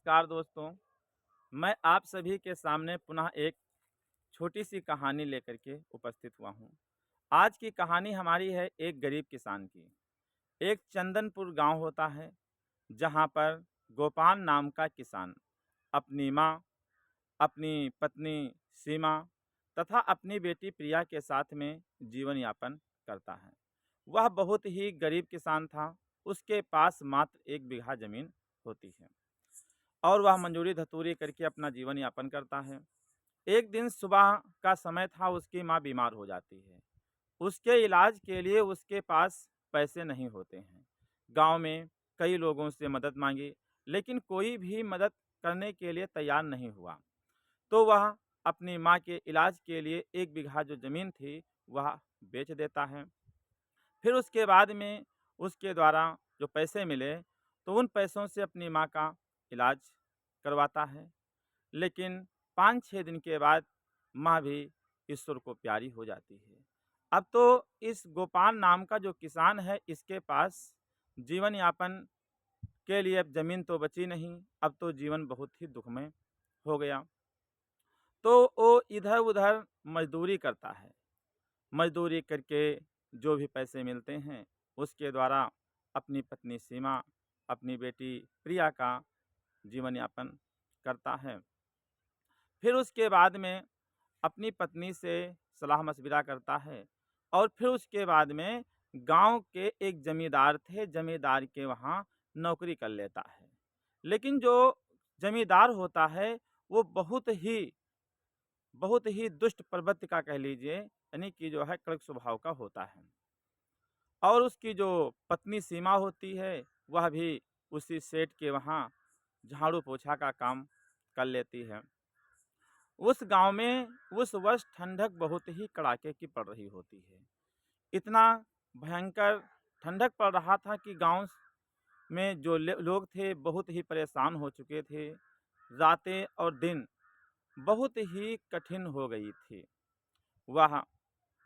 नमस्कार दोस्तों, मैं आप सभी के सामने पुनः एक छोटी-सी कहानी लेकर के उपस्थित हुआ हूँ। आज की कहानी हमारी है एक गरीब किसान की। एक चंदनपुर गाँव होता है, जहाँ पर गोपाल नाम का किसान अपनी माँ, अपनी पत्नी सीमा तथा अपनी बेटी प्रिया के साथ में जीवन यापन करता है। वह बहुत ही गरीब किसान था, उसके पास मात्र 1 बीघा ज़मीन होती है। और वह मंजूरी धतूरी करके अपना जीवन यापन करता है। एक दिन सुबह का समय था, उसकी माँ बीमार हो जाती है। उसके इलाज के लिए उसके पास पैसे नहीं होते हैं। गाँव में कई लोगों से मदद माँगी, लेकिन कोई भी मदद करने के लिए तैयार नहीं हुआ। तो वह अपनी माँ के इलाज के लिए 1 बीघा जो ज़मीन थी, वह बेच देता है। फिर उसके बाद में उसके द्वारा जो पैसे मिले, तो उन पैसों से अपनी माँ का इलाज करवाता है। लेकिन 5-6 दिन के बाद माँ भी ईश्वर को प्यारी हो जाती है। अब तो इस गोपाल नाम का जो किसान है, इसके पास जीवन यापन के लिए अब ज़मीन तो बची नहीं, अब तो जीवन बहुत ही दुखमय हो गया। तो वो इधर-उधर मज़दूरी करता है। मज़दूरी करके जो भी पैसे मिलते हैं, उसके द्वारा अपनी पत्नी सीमा, अपनी बेटी प्रिया का जीवन यापन करता है। फिर उसके बाद में अपनी पत्नी से सलाह-मशविरा करता है और फिर उसके बाद में गाँव के एक ज़मींदार थे, ज़मींदार के वहाँ नौकरी कर लेता है। लेकिन जो ज़मींदार होता है, वो बहुत ही दुष्ट प्रवृत्ति का कह लीजिए, यानी कि जो है कड़क स्वभाव का होता है। और उसकी जो पत्नी सीमा होती है, वह भी उसी सेठ के वहाँ झाड़ू-पोछा का काम कर लेती है। उस गाँव में उस वर्ष ठंडक बहुत ही कड़ाके की पड़ रही होती है। इतना भयंकर ठंडक पड़ रहा था कि गाँव में जो लोग थे बहुत ही परेशान हो चुके थे। रातें और दिन बहुत ही कठिन हो गई थी। वह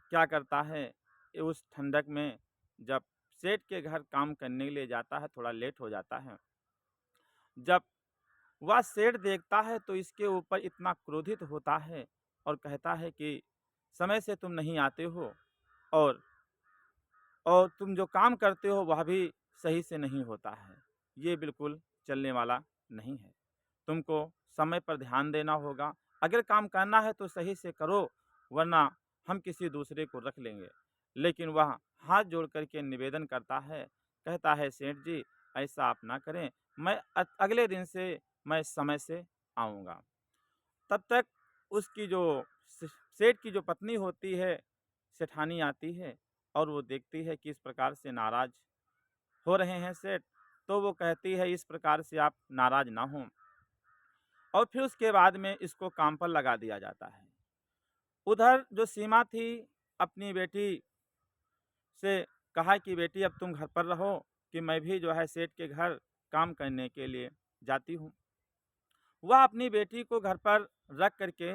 क्या करता है, उस ठंडक में जब सेठ के घर काम करने के लिए जाता है, थोड़ा लेट हो जाता है। जब वह सेठ देखता है तो इसके ऊपर इतना क्रोधित होता है और कहता है कि समय से तुम नहीं आते हो और तुम जो काम करते हो वह भी सही से नहीं होता है। ये बिल्कुल चलने वाला नहीं है। तुमको समय पर ध्यान देना होगा। अगर काम करना है तो सही से करो, वरना हम किसी दूसरे को रख लेंगे। लेकिन वह हाथ जोड़ कर के निवेदन करता है, कहता है सेठ जी ऐसा आप ना करें, मैं अगले दिन से मैं समय से आऊँगा। तब तक उसकी जो सेठ की जो पत्नी होती है, सेठानी आती है और वो देखती है कि इस प्रकार से नाराज़ हो रहे हैं सेठ, तो वो कहती है इस प्रकार से आप नाराज़ ना हों और फिर उसके बाद में इसको काम पर लगा दिया जाता है। उधर जो सीमा थी, अपनी बेटी से कहा कि बेटी अब तुम घर पर रहो कि मैं भी जो है सेठ के घर काम करने के लिए जाती हूँ। वह अपनी बेटी को घर पर रख कर के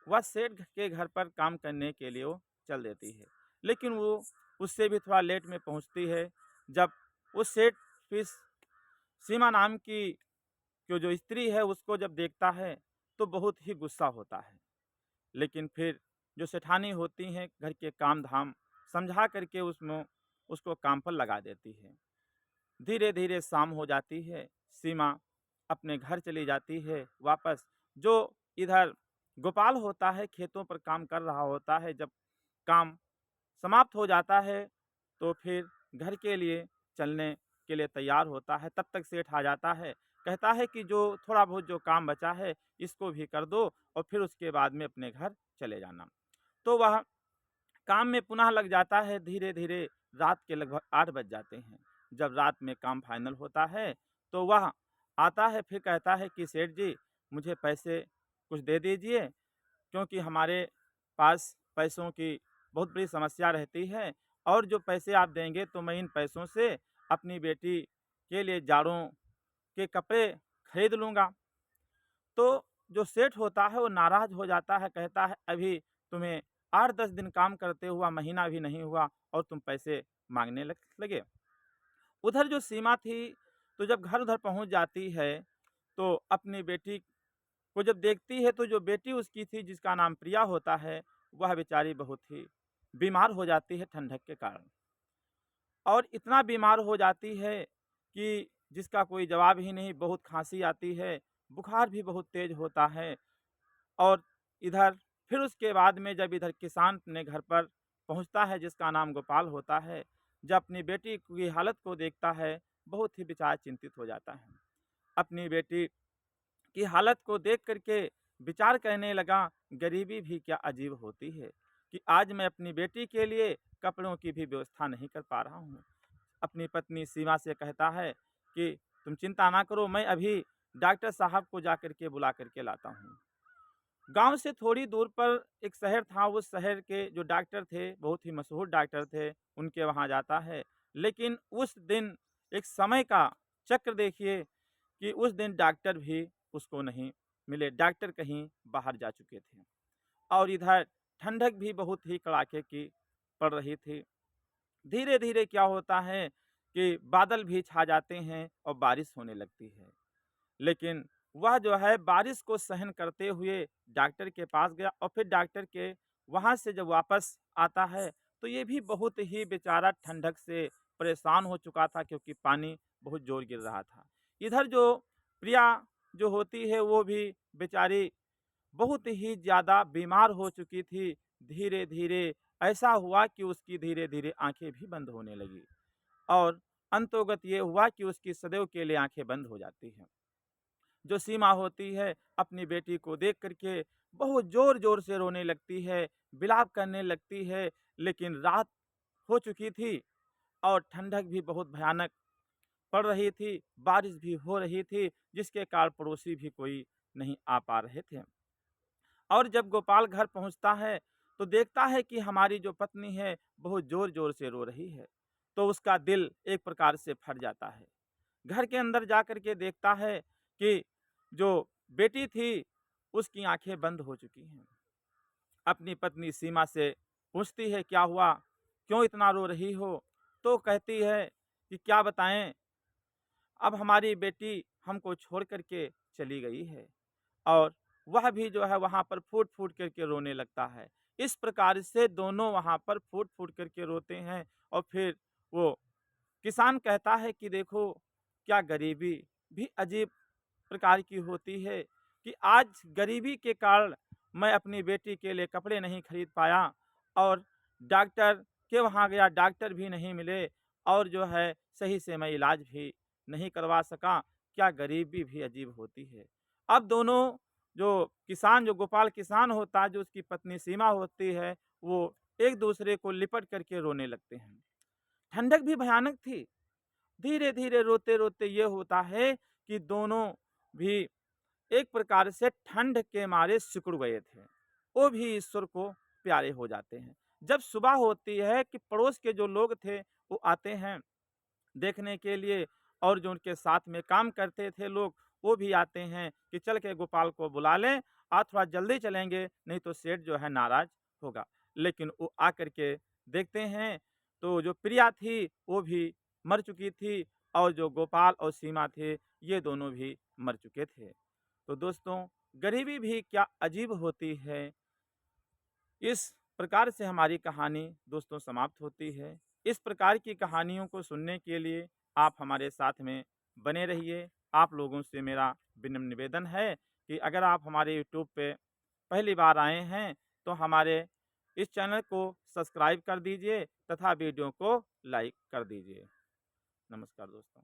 वह सेठ के घर पर काम करने के लिए वो चल देती है। लेकिन वो उससे भी थोड़ा लेट में पहुँचती है। जब उस सेठ फिर सीमा नाम की जो स्त्री है उसको जब देखता है तो बहुत ही गुस्सा होता है। लेकिन फिर जो सेठानी होती हैं घर के काम-धाम समझा कर के उसको काम पर लगा देती है। धीरे-धीरे शाम हो जाती है, सीमा अपने घर चली जाती है वापस। जो इधर गोपाल होता है खेतों पर काम कर रहा होता है, जब काम समाप्त हो जाता है, तो फिर घर के लिए चलने के लिए तैयार होता है। तब तक सेठ आ जाता है, कहता है कि जो थोड़ा बहुत जो काम बचा है, इसको भी कर दो और फिर उसके बाद में अपने घर चले जाना। तो वह काम में पुनः लग जाता है, धीरे-धीरे रात के लगभग 8 बज जाते हैं। जब रात में काम फाइनल होता है, तो वह आता है फिर कहता है कि सेठ जी मुझे पैसे कुछ दे दीजिए, क्योंकि हमारे पास पैसों की बहुत बड़ी समस्या रहती है और जो पैसे आप देंगे तो मैं इन पैसों से अपनी बेटी के लिए जाड़ों के कपड़े खरीद लूँगा। तो जो सेठ होता है वो नाराज़ हो जाता है, कहता है अभी तुम्हें 8-10 दिन काम करते हुआ महीना भी नहीं हुआ और तुम पैसे माँगने लगे। उधर जो सीमा थी, तो जब घर उधर पहुँच जाती है, तो अपनी बेटी को जब देखती है तो जो बेटी उसकी थी जिसका नाम प्रिया होता है, वह बेचारी बहुत ही बीमार हो जाती है ठंडक के कारण। और इतना बीमार हो जाती है कि जिसका कोई जवाब ही नहीं, बहुत खाँसी आती है, बुखार भी बहुत तेज़ होता है। और इधर फिर उसके बाद में जब इधर किसान अपने घर पर पहुँचता है जिसका नाम गोपाल होता है, जब अपनी बेटी की हालत को देखता है, बहुत ही बेचारा चिंतित हो जाता है। अपनी बेटी की हालत को देख कर के विचार करने लगा, गरीबी भी क्या अजीब होती है कि आज मैं अपनी बेटी के लिए कपड़ों की भी व्यवस्था नहीं कर पा रहा हूँ। अपनी पत्नी सीमा से कहता है कि तुम चिंता ना करो, मैं अभी डॉक्टर साहब को जा कर के बुला कर के लाता हूँ। गाँव से थोड़ी दूर पर एक शहर था, उस शहर के जो डॉक्टर थे, बहुत ही मशहूर डॉक्टर थे, उनके वहाँ जाता है। लेकिन उस दिन एक समय का चक्र देखिए कि उस दिन डॉक्टर भी उसको नहीं मिले, डॉक्टर कहीं बाहर जा चुके थे। और इधर ठंडक भी बहुत ही कड़ाके की पड़ रही थी। धीरे-धीरे क्या होता है कि बादल भी छा जाते हैं और बारिश होने लगती है। लेकिन वह जो है बारिश को सहन करते हुए डॉक्टर के पास गया और फिर डॉक्टर के वहाँ से जब वापस आता है तो ये भी बहुत ही बेचारा ठंडक से परेशान हो चुका था क्योंकि पानी बहुत ज़ोर गिर रहा था। इधर जो प्रिया जो होती है वो भी बेचारी बहुत ही ज़्यादा बीमार हो चुकी थी। धीरे-धीरे ऐसा हुआ कि उसकी धीरे-धीरे आँखें भी बंद होने लगी और अंतोगत ये हुआ कि उसकी सदैव के लिए आँखें बंद हो जाती हैं। जो सीमा होती है अपनी बेटी को देख कर के बहुत ज़ोर-ज़ोर से रोने लगती है, विलाप करने लगती है, लेकिन रात हो चुकी थी और ठंडक भी बहुत भयानक पड़ रही थी, बारिश भी हो रही थी, जिसके कारण पड़ोसी भी कोई नहीं आ पा रहे थे। और जब गोपाल घर पहुँचता है, तो देखता है कि हमारी जो पत्नी है, बहुत ज़ोर-ज़ोर से रो रही है, तो उसका दिल एक प्रकार से फट जाता है। घर के अंदर जा कर के देखता है कि जो बेटी थी, उसकी आँखें बंद हो चुकी हैं। अपनी पत्नी सीमा से पूछती है, "क्या हुआ? क्यों इतना रो रही हो?" तो कहती है कि, "क्या बताएँ, अब हमारी बेटी हमको छोड़ कर के चली गई है।" और वह भी जो है वहाँ पर फूट-फूट कर के रोने लगता है। इस प्रकार से दोनों वहाँ पर फूट-फूट कर के रोते हैं और फिर वो किसान कहता है कि देखो, क्या गरीबी भी अजीब प्रकार की होती है कि आज गरीबी के कारण मैं अपनी बेटी के लिए कपड़े नहीं खरीद पाया और डॉक्टर के वहाँ गया, डॉक्टर भी नहीं मिले और जो है सही से मैं इलाज भी नहीं करवा सका। क्या गरीबी भी अजीब होती है। अब दोनों जो किसान जो गोपाल किसान होता है, जो उसकी पत्नी सीमा होती है, वो एक-दूसरे को लिपट कर के रोने लगते हैं। ठंडक भी भयानक थी। धीरे-धीरे, रोते-रोते ये होता है कि दोनों भी एक प्रकार से ठंड के मारे सिकुड़ गए थे। वो भी ईश्वर को प्यारे हो जाते हैं। जब सुबह होती है कि पड़ोस के जो लोग थे, वो आते हैं देखने के लिए और जो उनके साथ में काम करते थे लोग, वो भी आते हैं कि चल के गोपाल को बुला लें, आज थोड़ा जल्दी चलेंगे, नहीं तो सेठ जो है नाराज़ होगा। लेकिन वो आकर के देखते हैं, तो जो प्रिया थी, वो भी मर चुकी थी और जो गोपाल और सीमा थे, ये दोनों भी मर चुके थे। तो दोस्तों, गरीबी भी क्या अजीब होती है। इस प्रकार से हमारी कहानी दोस्तों समाप्त होती है। इस प्रकार की कहानियों को सुनने के लिए आप हमारे साथ में बने रहिए। आप लोगों से मेरा विनम्र निवेदन है कि अगर आप हमारे यूट्यूब पे पहली बार आए हैं, तो हमारे इस चैनल को सब्सक्राइब कर दीजिए तथा वीडियो को लाइक कर दीजिए। नमस्कार दोस्तों।